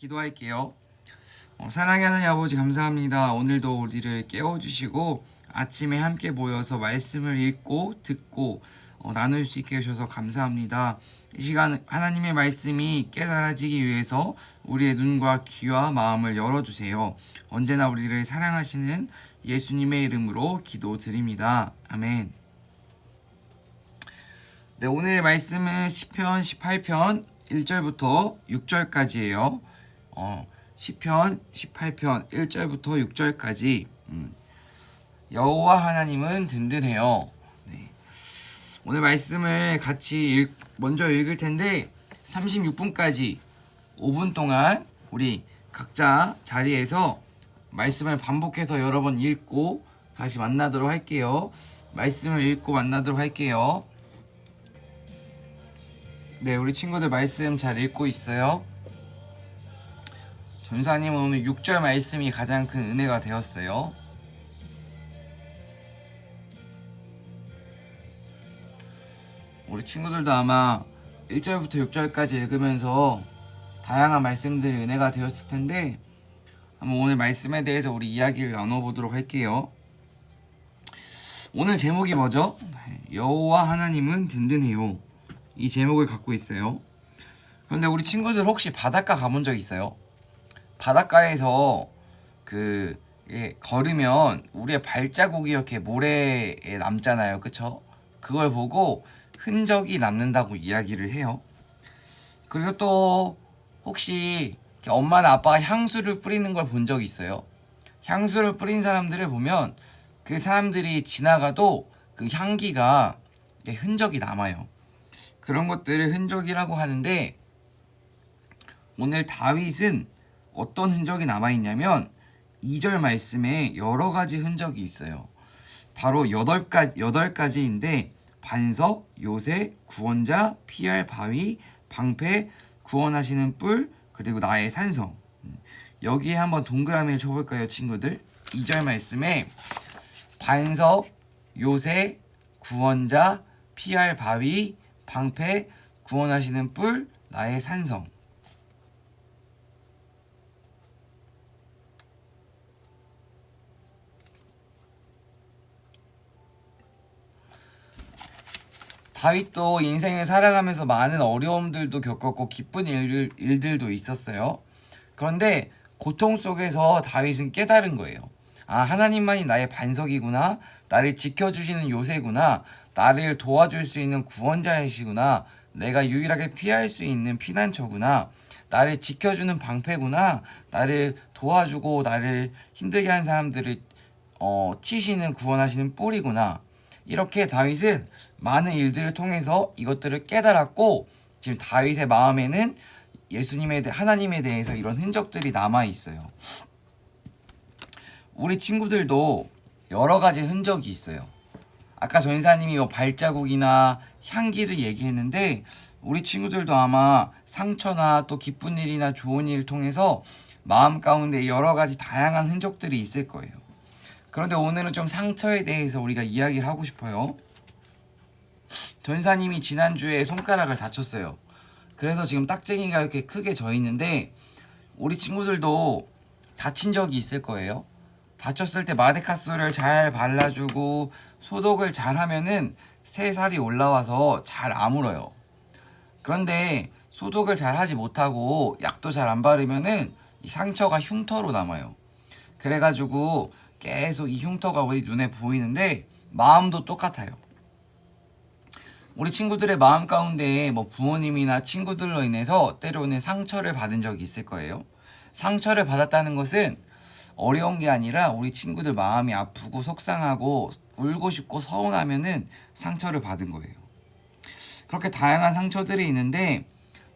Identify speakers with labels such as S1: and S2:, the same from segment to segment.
S1: 기도할게요. 사랑하는 하나님 아버지 감사합니다. 오늘도 우리를 깨워주시고 아침에 함께 모여서 말씀을 읽고 듣고 나눌 수 있게 해주셔서 감사합니다. 이 시간 하나님의 말씀이 깨달아지기 위해서 우리의 눈과 귀와 마음을 열어주세요. 언제나 우리를 사랑하시는 예수님의 이름으로 기도드립니다. 아멘. 네, 오늘 말씀은 시편 18편 1절부터 6절까지예요. 시편 18편 1절부터 6절까지 여호와 하나님은 든든해요. 네. 오늘 말씀을 같이 먼저 읽을 텐데 36분까지 5분 동안 우리 각자 자리에서 말씀을 반복해서 여러 번 읽고 다시 만나도록 할게요. 말씀을 읽고 만나도록 할게요. 네, 우리 친구들 말씀 잘 읽고 있어요. 전사님은 오늘 6절 말씀이 가장 큰 은혜가 되었어요. 우리 친구들도 아마 1절부터 6절까지 읽으면서 다양한 말씀들이 은혜가 되었을 텐데 한번 오늘 말씀에 대해서 우리 이야기를 나눠보도록 할게요. 오늘 제목이 뭐죠? 여호와 하나님은 든든해요. 이 제목을 갖고 있어요. 그런데 우리 친구들 혹시 바닷가 가본 적 있어요? 바닷가에서 걸으면 우리의 발자국이 이렇게 모래에 남잖아요. 그쵸? 그걸 보고 흔적이 남는다고 이야기를 해요. 그리고 또 혹시 엄마나 아빠가 향수를 뿌리는 걸 본 적 있어요? 향수를 뿌린 사람들을 보면 그 사람들이 지나가도 그 향기가 흔적이 남아요. 그런 것들을 흔적이라고 하는데 오늘 다윗은 어떤 흔적이 남아있냐면 2절 말씀에 여러 가지 흔적이 있어요. 바로 8가지인데 반석, 요새, 구원자, 피할 바위, 방패, 구원하시는 뿔, 그리고 나의 산성. 여기에 한번 동그라미를 쳐볼까요, 친구들? 2절 말씀에 반석, 요새, 구원자, 피할 바위, 방패, 구원하시는 뿔, 나의 산성. 다윗도 인생을 살아가면서 많은 어려움들도 겪었고 기쁜 일들도 있었어요. 그런데 고통 속에서 다윗은 깨달은 거예요. 아, 하나님만이 나의 반석이구나. 나를 지켜주시는 요새구나. 나를 도와줄 수 있는 구원자이시구나. 내가 유일하게 피할 수 있는 피난처구나. 나를 지켜주는 방패구나. 나를 도와주고 나를 힘들게 한 사람들을 치시는 구원하시는 뿔이구나. 이렇게 다윗은 많은 일들을 통해서 이것들을 깨달았고 지금 다윗의 마음에는 하나님에 대해서 이런 흔적들이 남아 있어요. 우리 친구들도 여러 가지 흔적이 있어요. 아까 전사님이 발자국이나 향기를 얘기했는데 우리 친구들도 아마 상처나 또 기쁜 일이나 좋은 일을 통해서 마음 가운데 여러 가지 다양한 흔적들이 있을 거예요. 그런데 오늘은 좀 상처에 대해서 우리가 이야기를 하고 싶어요. 전사님이 지난주에 손가락을 다쳤어요. 그래서 지금 딱쟁이가 이렇게 크게 져 있는데 우리 친구들도 다친 적이 있을 거예요. 다쳤을 때 마데카솔을 잘 발라주고 소독을 잘 하면은 새살이 올라와서 잘 아물어요. 그런데 소독을 잘 하지 못하고 약도 잘 안 바르면은 이 상처가 흉터로 남아요. 그래가지고 계속 이 흉터가 우리 눈에 보이는데 마음도 똑같아요. 우리 친구들의 마음 가운데 부모님이나 친구들로 인해서 때로는 상처를 받은 적이 있을 거예요. 상처를 받았다는 것은 어려운 게 아니라 우리 친구들 마음이 아프고 속상하고 울고 싶고 서운하면은 상처를 받은 거예요. 그렇게 다양한 상처들이 있는데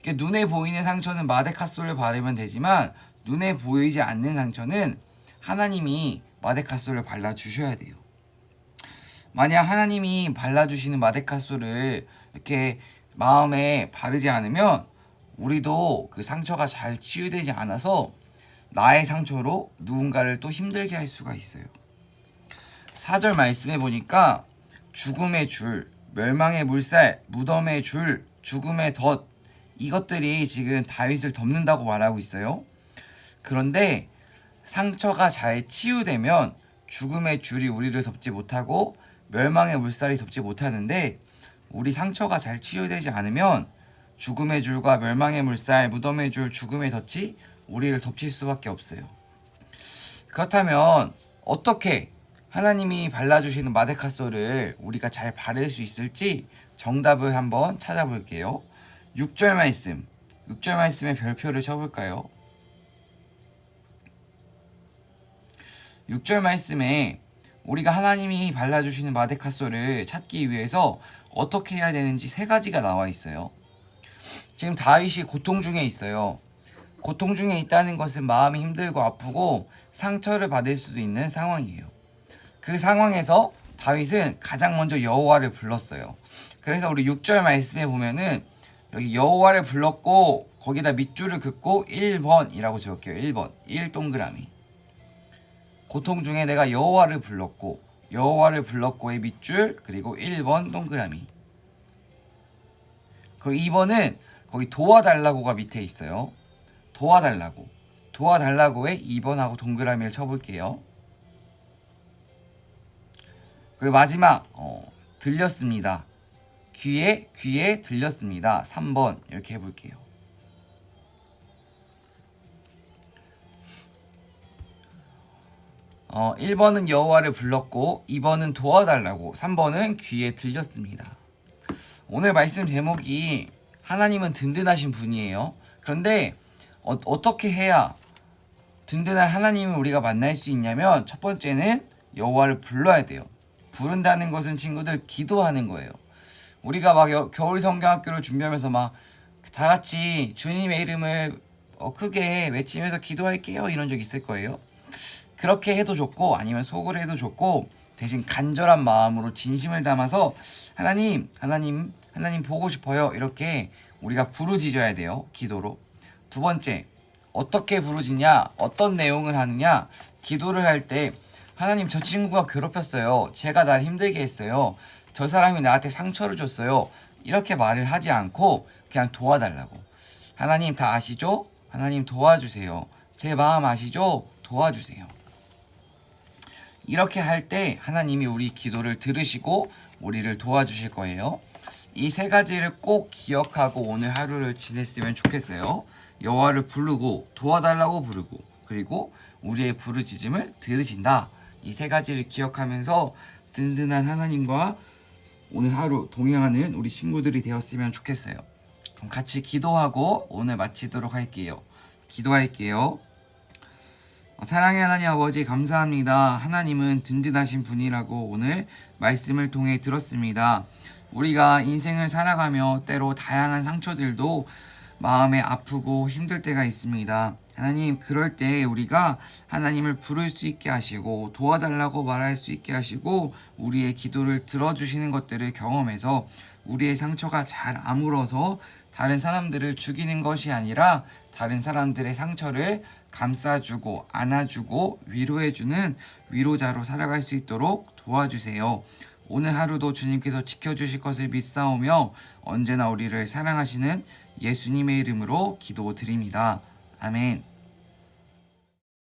S1: 눈에 보이는 상처는 마데카솔을 바르면 되지만 눈에 보이지 않는 상처는 하나님이 마데카솔을 발라주셔야 돼요. 만약 하나님이 발라주시는 마데카솔을 이렇게 마음에 바르지 않으면 우리도 그 상처가 잘 치유되지 않아서 나의 상처로 누군가를 또 힘들게 할 수가 있어요. 4절 말씀해 보니까 죽음의 줄, 멸망의 물살, 무덤의 줄, 죽음의 덫, 이것들이 지금 다윗을 덮는다고 말하고 있어요. 그런데 상처가 잘 치유되면 죽음의 줄이 우리를 덮지 못하고 멸망의 물살이 덮지 못하는데, 우리 상처가 잘 치유되지 않으면 죽음의 줄과 멸망의 물살, 무덤의 줄, 죽음의 덫이 우리를 덮칠 수밖에 없어요. 그렇다면 어떻게 하나님이 발라주시는 마데카솔을 우리가 잘 바를 수 있을지 정답을 한번 찾아볼게요. 6절 말씀에 별표를 쳐볼까요? 6절 말씀에 우리가 하나님이 발라주시는 마데카솔을 찾기 위해서 어떻게 해야 되는지 3가지가 나와 있어요. 지금 다윗이 고통 중에 있어요. 고통 중에 있다는 것은 마음이 힘들고 아프고 상처를 받을 수도 있는 상황이에요. 그 상황에서 다윗은 가장 먼저 여호와를 불렀어요. 그래서 우리 6절 말씀에 보면은 여기 여호와를 불렀고 거기다 밑줄을 긋고 1번이라고 적을게요. 1번 1동그라미. 고통 중에 내가 여호와를 불렀고의 밑줄, 그리고 1번 동그라미. 그리고 2번은 거기 도와달라고가 밑에 있어요. 도와달라고에 2번하고 동그라미를 쳐볼게요. 그리고 마지막 들렸습니다. 귀에 들렸습니다. 3번 이렇게 해볼게요. 어, 1번은 여호와를 불렀고 2번은 도와달라고, 3번은 귀에 들렸습니다. 오늘 말씀 제목이 하나님은 든든하신 분이에요. 그런데 어떻게 해야 든든한 하나님을 우리가 만날 수 있냐면, 첫 번째는 여호와를 불러야 돼요. 부른다는 것은 친구들 기도하는 거예요. 우리가 막 겨울 성경학교를 준비하면서 막 다 같이 주님의 이름을 크게 외치면서 기도할게요 이런 적 있을 거예요. 그렇게 해도 좋고 아니면 속으로 해도 좋고, 대신 간절한 마음으로 진심을 담아서 하나님 보고 싶어요 이렇게 우리가 부르짖어야 돼요. 기도로. 두 번째, 어떻게 부르짖냐, 어떤 내용을 하느냐. 기도를 할 때 하나님 저 친구가 괴롭혔어요, 제가 날 힘들게 했어요, 저 사람이 나한테 상처를 줬어요 이렇게 말을 하지 않고 그냥 도와달라고. 하나님 다 아시죠? 하나님 도와주세요. 제 마음 아시죠? 도와주세요. 이렇게 할 때 하나님이 우리 기도를 들으시고 우리를 도와주실 거예요. 이 3가지를 꼭 기억하고 오늘 하루를 지냈으면 좋겠어요. 여호와를 부르고 도와달라고 부르고, 그리고 우리의 부르짖음을 들으신다. 이 3가지를 기억하면서 든든한 하나님과 오늘 하루 동행하는 우리 친구들이 되었으면 좋겠어요. 그럼 같이 기도하고 오늘 마치도록 할게요. 기도할게요. 사랑의 하나님 아버지, 감사합니다. 하나님은 든든하신 분이라고 오늘 말씀을 통해 들었습니다. 우리가 인생을 살아가며 때로 다양한 상처들도 마음에 아프고 힘들 때가 있습니다. 하나님, 그럴 때 우리가 하나님을 부를 수 있게 하시고 도와달라고 말할 수 있게 하시고 우리의 기도를 들어주시는 것들을 경험해서 우리의 상처가 잘 아물어서 다른 사람들을 죽이는 것이 아니라 다른 사람들의 상처를 감싸주고 안아주고 위로해주는 위로자로 살아갈 수 있도록 도와주세요. 오늘 하루도 주님께서 지켜주실 것을 믿사오며 언제나 우리를 사랑하시는 예수님의 이름으로 기도드립니다. 아멘.